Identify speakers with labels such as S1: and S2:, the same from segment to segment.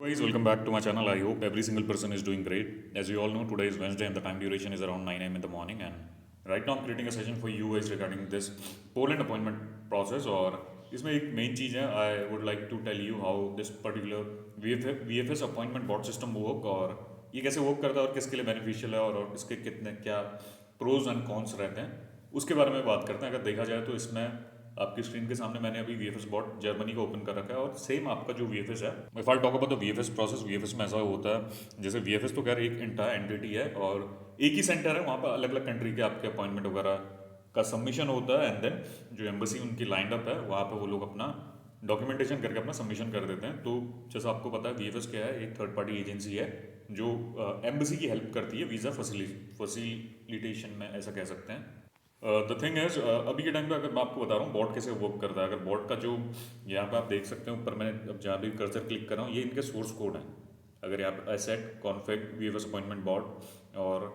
S1: Guys, welcome back to my channel. I hope every single person is doing great. As you all know, today is Wednesday and the time duration is around 9 a.m. in the morning. And right now, I'm creating a session for you guys regarding this Poland appointment process. और इसमें एक main चीज़ है, I would like to tell you how this particular VFS appointment bot system work और ये कैसे work करता है और किसके लिए बेनिफिशियल है और इसके कितने क्या प्रोज एंड कॉन्स रहते हैं उसके बारे में बात करते हैं। अगर देखा जाए तो इसमें आपकी स्क्रीन के सामने मैंने अभी V F S bot Germany का ओपन कर रखा है और सेम आपका जो वी एफ एस है, if I talk about the V F S process, V F S में ऐसा होता है जैसे वी एफ एस तो खैर एक इंटायर एंटिटी है और एक ही सेंटर है, वहाँ पर अलग अलग कंट्री के आपके अपॉइंटमेंट वगैरह का सबमिशन होता है एंड देन जो एम्बेसी उनकी लाइंड अप है वहाँ पर वो लोग अपना डॉक्यूमेंटेशन करके अपना सबमिशन कर देते हैं। तो जैसा आपको पता है वी एफ एस क्या है, एक थर्ड पार्टी एजेंसी है जो एम्बेसी की हेल्प करती है वीज़ा फैसिलिटेशन में, ऐसा कह सकते हैं। द थिंग इज अभी के टाइम पे अगर मैं आपको बता रहा हूँ बॉट कैसे वर्क करता है। अगर बॉट का जो यहाँ पे आप देख सकते हैं ऊपर, मैंने अब जहाँ भी कर्सर क्लिक कर रहा हूँ ये इनके सोर्स कोड हैं। अगर यहाँ पे asset config VFS appointment bot और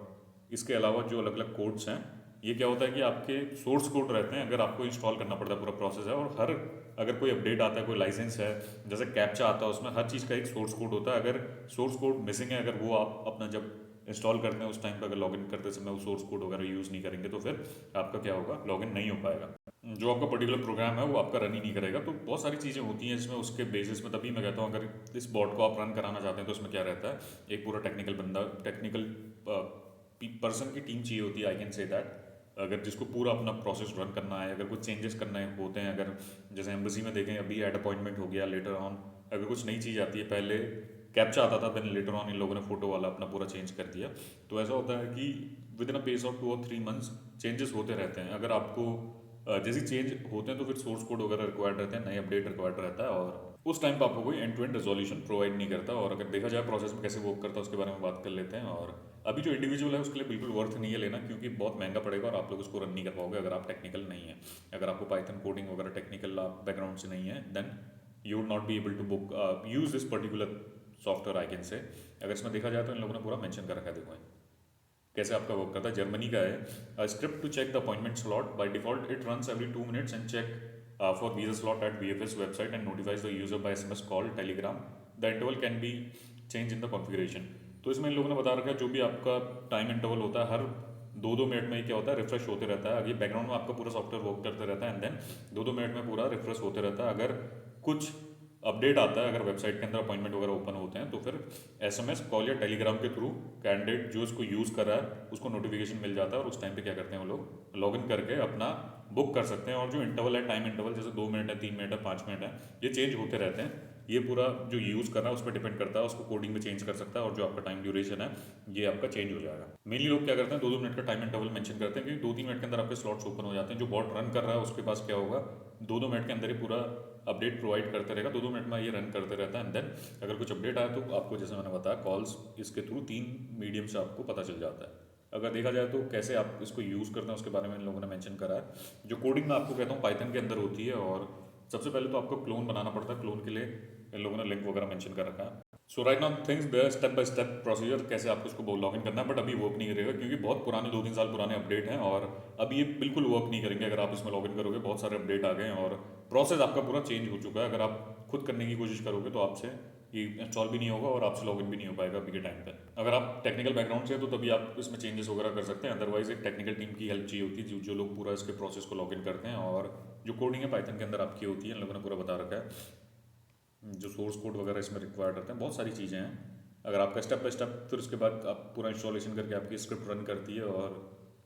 S1: इसके अलावा जो अलग अलग कोड्स हैं, ये क्या होता है कि आपके सोर्स कोड रहते हैं। अगर आपको इंस्टॉल करना पड़ता है, पूरा प्रोसेस है और हर अगर कोई अपडेट आता है, कोई लाइसेंस है, जैसे कैप्चा आता है, उसमें हर चीज़ का एक सोर्स कोड होता है। अगर सोर्स कोड मिसिंग है, अगर वो आप अपना जब इंस्टॉल करते हैं उस टाइम पर अगर लॉगिन करते समय वो सोर्स कोड वगैरह यूज़ नहीं करेंगे तो फिर आपका क्या होगा, लॉगिन नहीं हो पाएगा, जो आपका पर्टिकुलर प्रोग्राम है वो आपका रन ही नहीं करेगा। तो बहुत सारी चीज़ें होती हैं इसमें, उसके बेसिस में तभी मैं कहता हूँ अगर इस बॉट को आप रन कराना चाहते हैं तो उसमें क्या रहता है, एक पूरा टेक्निकल बंदा, टेक्निकल पर्सन की टीम चाहिए होती है, आई कैन से दैट। अगर जिसको पूरा अपना प्रोसेस रन करना है, अगर कुछ चेंजेस करने होते हैं, अगर जैसे एम्बेसी में देखें अभी एड अपॉइंटमेंट हो गया, लेटर ऑन अगर कुछ नई चीज़ आती है, पहले कैप्चा आता था, देन लेटर ऑन इन लोगों ने फोटो वाला अपना पूरा चेंज कर दिया। तो ऐसा होता है कि within a pace of 2 और 3 मंथ्स चेंजेस होते रहते हैं। अगर आपको जैसे चेंज होते हैं तो फिर सोर्स कोड वगैरह रिक्वायर्ड रहते हैं, नए अपडेट रिक्वायर्ड रहता है और उस टाइम पर आपको कोई end to end resolution provide नहीं करता। और अगर देखा जाए प्रोसेस में कैसे वर्क करता है उसके बारे में बात कर लेते हैं। और अभी जो इंडिविजुअल है उसके लिए बिल्कुल वर्थ नहीं है लेना, क्योंकि बहुत महंगा पड़ेगा और आप लोग उसको रन नहीं कर पाओगे अगर आप टेक्निकल नहीं है। अगर आपको पाइथन कोडिंग वगैरह टेक्निकल बैकग्राउंड से नहीं है, then you would not be able to book use this particular software, I can say. अगर इसमें देखा जाए तो इन लोगों ने पूरा मेंशन कर रखा है, देखो कैसे आपका वर्क करता है। जर्मनी का है script to check the appointment slot, by default it runs every 2 minutes and check for visa slot at VFS website and notifies the user by SMS call Telegram. The interval can be change in the configuration. तो इसमें इन लोगों ने बता रखा है जो भी आपका टाइम इंटरवल होता है, हर 2-2 मिनट में क्या होता है, रिफ्रेश होते रहता है। अगर बैकग्राउंड में आपका पूरा सॉफ्टवेयर वर्क करते रहता है एंड देन 2-2 मिनट में पूरा रिफ्रेश होते रहता है। अगर कुछ अपडेट आता है, अगर वेबसाइट के अंदर अपॉइंटमेंट वगैरह ओपन होते हैं तो फिर SMS कॉल या टेलीग्राम के थ्रू कैंडिडेट जो इसको यूज़ कर रहा है उसको नोटिफिकेशन मिल जाता है और उस टाइम पे क्या करते हैं वो लोग लॉग इन करके अपना बुक कर सकते हैं। और जो इंटरवल है, टाइम इंटरवल जैसे 2 मिनट है, 3 मिनट है, 5 मिनट है, ये चेंज होते रहते हैं। ये पूरा जो यूज़ कर रहा है उस पर डिपेंड करता है, उसको कोडिंग में चेंज कर सकता है और जो आपका टाइम ड्यूरेशन है ये आपका चेंज हो जाएगा। मेनली लोग क्या करते हैं 2-2 मिनट का टाइम इंटरवल मेंशन करते हैं क्योंकि 2-3 मिनट के अंदर आपके स्लॉट्स ओपन हो जाते हैं। जो बॉट रन कर रहा है उसके पास क्या होगा, 2-2 मिनट के अंदर ही पूरा अपडेट प्रोवाइड करते रहेगा, 2-2 मिनट में ये रन करते रहता है एंड देन अगर कुछ अपडेट आया तो आपको, जैसे मैंने बताया, कॉल्स इसके थ्रू 3 मीडियम से आपको पता चल जाता है। अगर देखा जाए तो कैसे आप इसको यूज़ करते हैं उसके बारे में इन लोगों ने मेंशन करा है। जो कोडिंग मैं आपको कहता हूँ पाइथन के अंदर होती है और सबसे पहले तो आपको क्लोन बनाना पड़ता है। क्लोन के लिए इन लोगों ने लिंक वगैरह मेंशन कर रखा है। So right now things there step by step procedure कैसे आपको इसको लॉग इन करना है, बट अभी वर्क नहीं करेगा क्योंकि बहुत पुराने 2-3 साल पुराने अपडेट हैं और अभी ये बिल्कुल वर्क नहीं करेंगे। अगर आप इसमें लॉग इन करोगे बहुत सारे अपडेट आ गए हैं और प्रोसेस आपका पूरा चेंज हो चुका है। अगर आप खुद करने की कोशिश करोगे तो आपसे ये इंस्टॉल भी नहीं होगा और आपसे लॉगिन भी नहीं हो पाएगा अभी के टाइम पे। अगर आप टेक्निकल बैकग्राउंड से हैं तो तभी आप इसमें चेंजेस वगैरह कर सकते हैं, अदरवाइज एक टेक्निकल टीम की हेल्प चाहिए होती है जो लोग पूरा इसके प्रोसेस को लॉगिन करते हैं। और जो कोडिंग है पाइथन के अंदर आपकी होती है, इन लोगों ने पूरा बता रखा है। जो सोर्स कोड वगैरह इसमें रिक्वायर्ड रहते हैं, बहुत सारी चीज़ें हैं। अगर आपका स्टेप बाय स्टेप, फिर उसके बाद आप पूरा इंस्टॉलेशन करके आपकी स्क्रिप्ट रन करती है और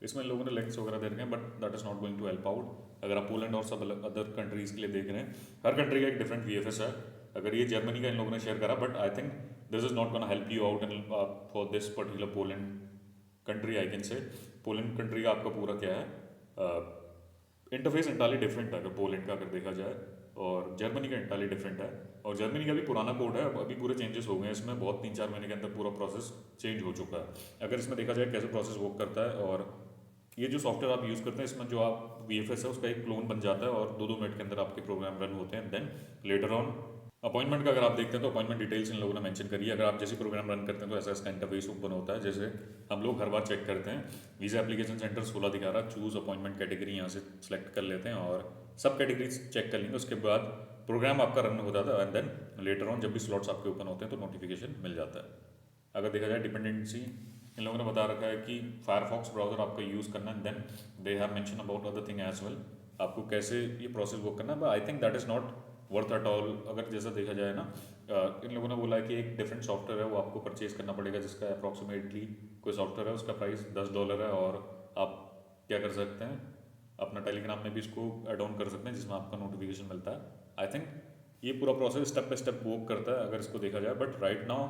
S1: इसमें इन लोगों ने लिंक्स वगैरह दे रखे हैं, but that is not going to help out. अगर आप पोलैंड और सब अदर कंट्रीज़ के लिए देख रहे हैं, हर कंट्री का एक डिफरेंट VFS है। अगर ये जर्मनी का इन लोगों ने शेयर करा, but I think this is not gonna help you out in for this particular Poland country, I can से। पोलैंड कंट्री का आपका पूरा क्या है, इंटरफेस इंटायरली डिफरेंट है अगर पोलैंड का अगर देखा जाए, और जर्मनी का इंटायरली डिफरेंट है। और जर्मनी का भी पुराना कोड है, अब अभी पूरे चेंजेस हो गए हैं इसमें, बहुत 3-4 महीने के अंदर पूरा प्रोसेस चेंज हो चुका है। अगर इसमें देखा जाए कैसे प्रोसेस वर्क करता है, और ये जो सॉफ्टवेयर आप यूज़ करते हैं इसमें जो आप VFS है उसका एक क्लोन बन जाता है और 2-2 मिनट के अंदर आपके प्रोग्राम रन होते हैं। देन लेटर ऑन अपॉइंटमेंट का अगर आप देखते हैं तो अपॉइंटमेंट डिटेल्स इन लोगों ने मेंशन करी है। अगर आप जैसे प्रोग्राम रन करते हैं तो ऐसा इसका इंटरफेस ओपन होता है। जैसे हम लोग हर बार चेक करते हैं, वीज़ा एप्लीकेशन सेंटर 16 दिखा रहा है, चूज़ अपॉइंटमेंट कैटेगरी यहाँ से सेलेक्ट कर लेते हैं और सब कैटेगरीज चेक कर लेंगे। उसके बाद प्रोग्राम आपका रन हो जाता है एंड देन लेटर ऑन जब भी स्लॉट्स आपके ओपन होते हैं तो नोटिफिकेशन मिल जाता है। अगर देखा जाए डिपेंडेंसी, इन लोगों ने बता रखा है कि फायरफॉक्स ब्राउजर आपका यूज़ करना है, then they have mention about other thing as well, आपको कैसे ये प्रोसेस वर्क करना है। But I think that is not worth at all. अगर जैसा देखा जाए ना, इन लोगों ने बोला है कि एक डिफरेंट सॉफ्टवेयर है वो आपको परचेज करना पड़ेगा, जिसका अप्रॉक्सीमेटली कोई सॉफ्टवेयर है उसका प्राइस $10 है, और आप क्या कर सकते हैं अपना टेलीग्राम में भी इसको एड ऑन कर सकते हैं जिसमें आपका नोटिफिकेशन मिलता है। आई थिंक ये पूरा process step by step work करता है अगर इसको देखा जाए। बट राइट नाउ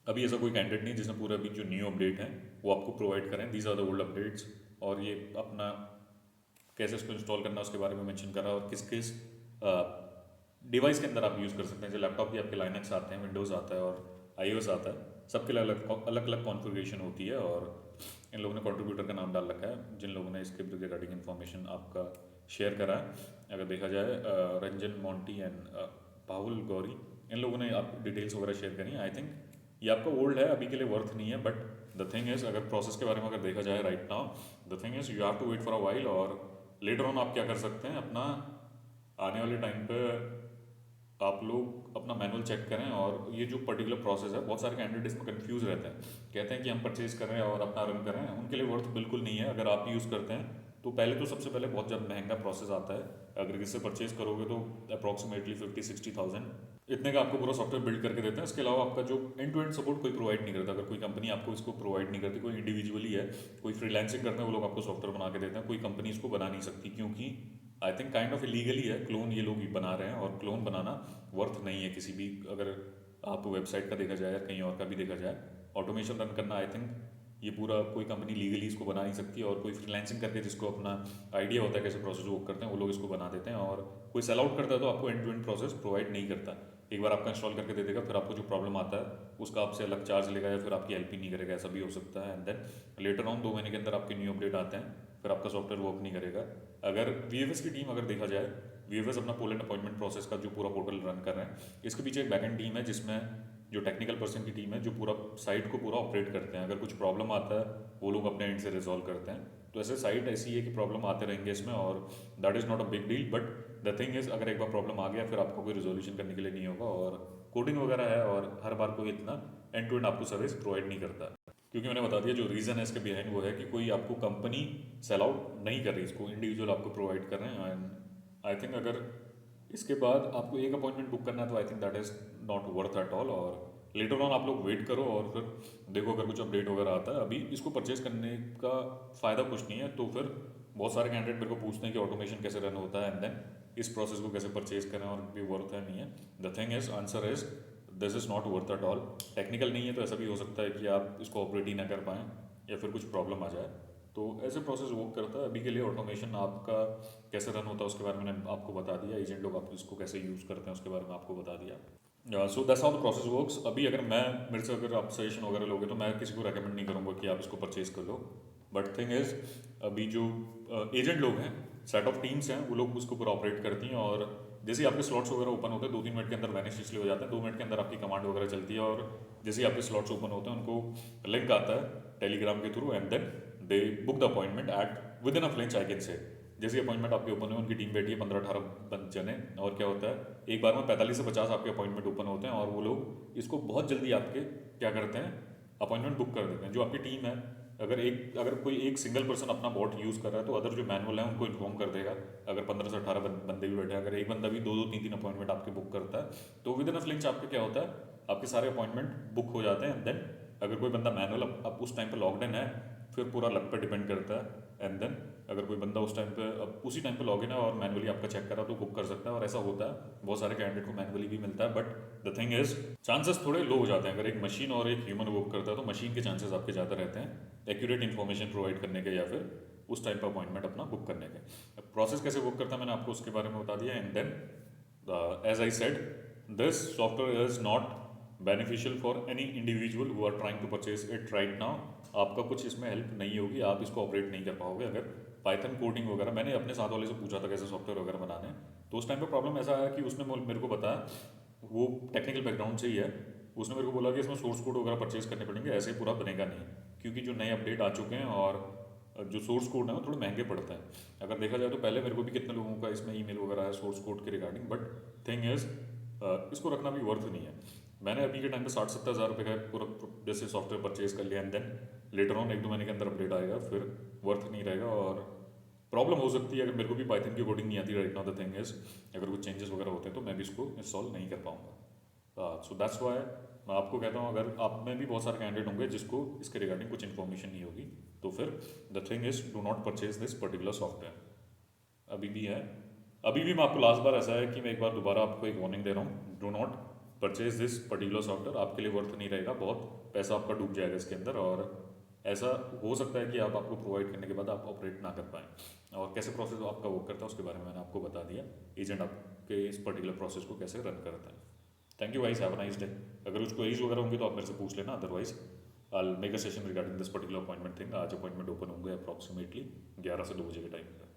S1: अभी ऐसा कोई कैंडिडेट नहीं जिसने पूरा अभी जो न्यू अपडेट है वो आपको प्रोवाइड करें। These are the old updates, और ये अपना कैसे इसको इंस्टॉल करना है उसके बारे में मेंशन कर रहा है, और किस किस डिवाइस के अंदर आप यूज़ कर सकते हैं। जो लैपटॉप भी आपके लाइनक्स आते हैं, विंडोज़ आता है और iOS आता है, सबके लिए अलग अलग कॉन्फ़िगरेशन होती है। और इन लोगों ने कंट्रीब्यूटर का नाम डाल रखा है जिन लोगों ने इसके रिगार्डिंग इन्फॉर्मेशन आपका शेयर करा है। अगर देखा जाए रंजन मोंटी एंड पाहुल गौरी, इन लोगों ने आप डिटेल्स वगैरह शेयर करी। आई थिंक ये आपका ओल्ड है, अभी के लिए वर्थ नहीं है। बट द थिंग इज़, अगर प्रोसेस के बारे में अगर देखा जाए right now, the thing is you have to wait for a while, और लेटर ऑन आप क्या कर सकते हैं अपना आने वाले टाइम पे आप लोग अपना मैनुअल चेक करें। और ये जो पर्टिकुलर प्रोसेस है, बहुत सारे कैंडिडेट इसमें कंफ्यूज रहते हैं, कहते हैं कि हम परचेज करें और अपना रन करें, उनके लिए वर्थ बिल्कुल नहीं है। अगर आप यूज़ करते हैं तो पहले तो सबसे पहले बहुत ज़्यादा महंगा प्रोसेस आता है। अगर किसी से परचेज करोगे तो अप्रॉक्सीमेटली 50-60,000 इतने का आपको पूरा सॉफ्टवेयर बिल्ड करके देते हैं। इसके अलावा आपका जो एंड टू एंड सपोर्ट कोई प्रोवाइड नहीं करता। अगर कोई कंपनी आपको इसको प्रोवाइड नहीं करती, कोई इंडिविजुअली है, कोई फ्रीलांसिंग करते हैं, वो लोग आपको सॉफ्टवेयर बना के देते हैं, कोई कंपनी इसको बना नहीं सकती, क्योंकि I think kind of illegally है। क्लोन ये लोग बना रहे हैं, और क्लोन बनाना वर्थ नहीं है किसी भी, अगर आप वेबसाइट का देखा जाए या कहीं और का भी देखा जाए, ऑटोमेशन रन करना आई थिंक ये पूरा कोई कंपनी लीगली इसको बना नहीं सकती। और कोई फ्रीलांसिंग करके जिसको अपना आइडिया होता है कैसे प्रोसेस वर्क करते हैं, वो लोग इसको बना देते हैं। और कोई सेल आउट करता है तो आपको end to end process provide नहीं करता। एक बार आपका इंस्टॉल करके दे देगा, फिर आपको जो प्रॉब्लम आता है उसका आपसे अलग चार्ज लेगा, या फिर आपकी हेल्प ही नहीं करेगा, ऐसा भी हो सकता है। एंड देन लेटर ऑन 2 महीने के अंदर आपके न्यू अपडेट आते हैं, फिर आपका सॉफ्टवेयर वर्क नहीं करेगा। अगर वीएफएस की टीम अगर देखा जाए, वीएफएस अपना पोलैंड अपॉइंटमेंट प्रोसेस का जो पूरा पोर्टल रन कर रहे हैं, इसके पीछे एक बैकएंड टीम है जिसमें जो टेक्निकल पर्सन की टीम है जो पूरा साइट को पूरा ऑपरेट करते हैं। अगर कुछ प्रॉब्लम आता है वो लोग अपने एंड से रिजॉल्व करते हैं। तो ऐसे साइट ऐसी है कि प्रॉब्लम आते रहेंगे इसमें, और that is not a big deal. But the thing is, अगर एक बार प्रॉब्लम आ गया फिर आपको कोई रिजोल्यूशन करने के लिए नहीं होगा, और कोडिंग वगैरह है, और हर बार कोई इतना एंड टू एंड आपको सर्विस प्रोवाइड नहीं करता। क्योंकि मैंने बता दिया जो रीज़न है इसके बिहाइंड, वो है कि कोई आपको कंपनी सेल आउट नहीं कर रही, इसको इंडिविजुअल आपको प्रोवाइड कर रहे हैं। एंड आई थिंक अगर इसके बाद आपको एक अपॉइंटमेंट बुक करना है तो आई think that is not worth at all. और लेटर ऑन आप लोग वेट करो और फिर देखो अगर कुछ अपडेट वगैरह आता है। अभी इसको परचेज करने का फ़ायदा कुछ नहीं है। तो फिर बहुत सारे कैंडिडेट मेरे को पूछते हैं कि ऑटोमेशन कैसे रन होता है, एंड देन इस प्रोसेस को कैसे परचेज करें, और भी वर्थ है नहीं है। The thing is, answer is this is not worth at all. Technical नहीं है तो ऐसा भी हो सकता है कि आप इसको ऑपरेट ही ना कर पाएँ, या फिर कुछ प्रॉब्लम आ जाए। तो ऐसे प्रोसेस वर्क करता है। अभी के लिए ऑटोमेशन आपका कैसे रन होता है उसके बारे में मैंने आपको बता दिया। एजेंट लोग आप इसको कैसे यूज़ करते हैं उसके बारे में आपको बता दिया। So that's how the process works. अभी अगर मैं मेरे से अगर आप सजेशन वगैरह लोगे तो मैं किसी को रेकमेंड नहीं करूँगा कि आप इसको परचेज कर लो। बट थिंग इज़, अभी जो एजेंट लोग हैं, सेट ऑफ टीम्स हैं, वो लोग उसको पूरा ऑपरेट करती हैं। और जैसे ही आपके स्लॉट्स वगैरह ओपन होते हैं 2-3 मिनट के अंदर वैनिश इसलिए हो जाते हैं, 2 मिनट के अंदर आपकी कमांड वगैरह चलती है, और जैसे ही आपके स्लॉट्स ओपन होते हैं उनको लिंक आता है टेलीग्राम के through, and then they book the appointment at within a flinch I can say. जैसे अपॉइंटमेंट आपके ओपन है, उनकी टीम बैठी है 15-18 जने, और क्या होता है एक बार में 45 से 50 आपके अपॉइंटमेंट ओपन होते हैं, और वो लोग इसको बहुत जल्दी आपके क्या करते हैं, अपॉइंटमेंट बुक कर देते हैं। जो आपकी टीम है, अगर कोई एक सिंगल पर्सन अपना बॉट यूज़ कर रहा है तो अदर जो मैनुअल है उनको इन्फॉर्म कर देगा। अगर 15 से 18 बंदे भी बैठे हैं, अगर एक बंदा भी 2-2 3-3 अपॉइंटमेंट आपके बुक करता है तो विद इन अ फ्लिंच आपके क्या होता है, आपके सारे अपॉइंटमेंट बुक हो जाते हैं। एंड देन अगर कोई बंदा मैनुअल अब उस टाइम पर लॉगड इन है, फिर पूरा लक पर डिपेंड करता है। एंड देन अगर कोई बंदा उस टाइम पे अब उसी टाइम पे लॉगिन है और मैनुअली आपका चेक करा तो बुक कर सकता है। और ऐसा होता है, बहुत सारे कैंडिडेट को मैनुअली भी मिलता है। But the thing is, chances थोड़े लो हो जाते हैं। अगर एक मशीन और एक ह्यूमन वर्क करता है तो मशीन के चांसेस आपके ज़्यादा रहते हैं एक्यूरेट इन्फॉर्मेशन प्रोवाइड करने के, या फिर उस टाइम पर अपॉइंटमेंट अपना बुक करने के। प्रोसेस कैसे वर्क करता है मैंने आपको उसके बारे में बता दिया। And then as I said, this software is not beneficial for any individual who are trying to purchase it right now. आपका कुछ इसमें हेल्प नहीं होगी, आप इसको ऑपरेट नहीं कर पाओगे। अगर पाइथन कोडिंग वगैरह, मैंने अपने साथ वाले से पूछा था कैसे सॉफ्टवेयर वगैरह बनाने, तो उस टाइम पे प्रॉब्लम ऐसा आया कि उसने मेरे को बताया वो टेक्निकल बैकग्राउंड से ही है, उसने मेरे को बोला कि इसमें सोर्स कोड वगैरह परचेज करने पड़ेंगे, ऐसे ही पूरा बनेगा नहीं, क्योंकि जो नए अपडेट आ चुके हैं और जो सोर्स कोड है वो थोड़े महंगे पड़ते हैं। अगर देखा जाए तो पहले मेरे को भी कितने लोगों का इसमें ईमेल वगैरह है सोर्स कोड के रिगार्डिंग, बट थिंग इज़ इसको रखना भी वर्थ नहीं है। मैंने अभी के टाइम पे 60-70 हज़ार रुपये का पूरा जैसे सॉफ्टवेयर परचेज कर लिया, एंड देन लेटर ऑन 1-2 महीने के अंदर अपडेट आएगा, फिर वर्थ नहीं रहेगा और प्रॉब्लम हो सकती है। अगर मेरे को भी पाइथन की कोडिंग नहीं आती right now, the thing is अगर कुछ चेंजेस वगैरह होते हैं तो मैं भी इसको इंस्टॉल नहीं कर पाऊंगा। सो दैट्स वाई मैं आपको कहता हूँ, अगर आप में भी बहुत सारे कैंडिडेट होंगे जिसको इसके रिगार्डिंग कुछ इन्फॉर्मेशन नहीं होगी, तो फिर the thing is do not purchase this particular software. अभी भी है, अभी भी मैं आपको लास्ट बार ऐसा है कि मैं एक बार दोबारा आपको एक वार्निंग दे रहा हूँ, do not purchase this particular software. आपके लिए वर्थ नहीं रहेगा, बहुत पैसा आपका डूब जाएगा इसके अंदर, और ऐसा हो सकता है कि आप आपको प्रोवाइड करने के बाद आप ऑपरेट ना कर पाएँ। और कैसे प्रोसेस आपका वर्क करता है उसके बारे में मैंने आपको बता दिया, एजेंट आपके इस पर्टिकुलर प्रोसेस को कैसे रन करता है। Thank you guys, have a nice day. अगर कुछ क्वेरीज वगैरह होंगी तो आप मेरे से पूछ लेना, otherwise I will make a session regarding this particular appointment thing. आज अपॉइंटमेंट ओपन होंगे अप्रॉक्सीमेटली 11 से 2 बजे के टाइम पे।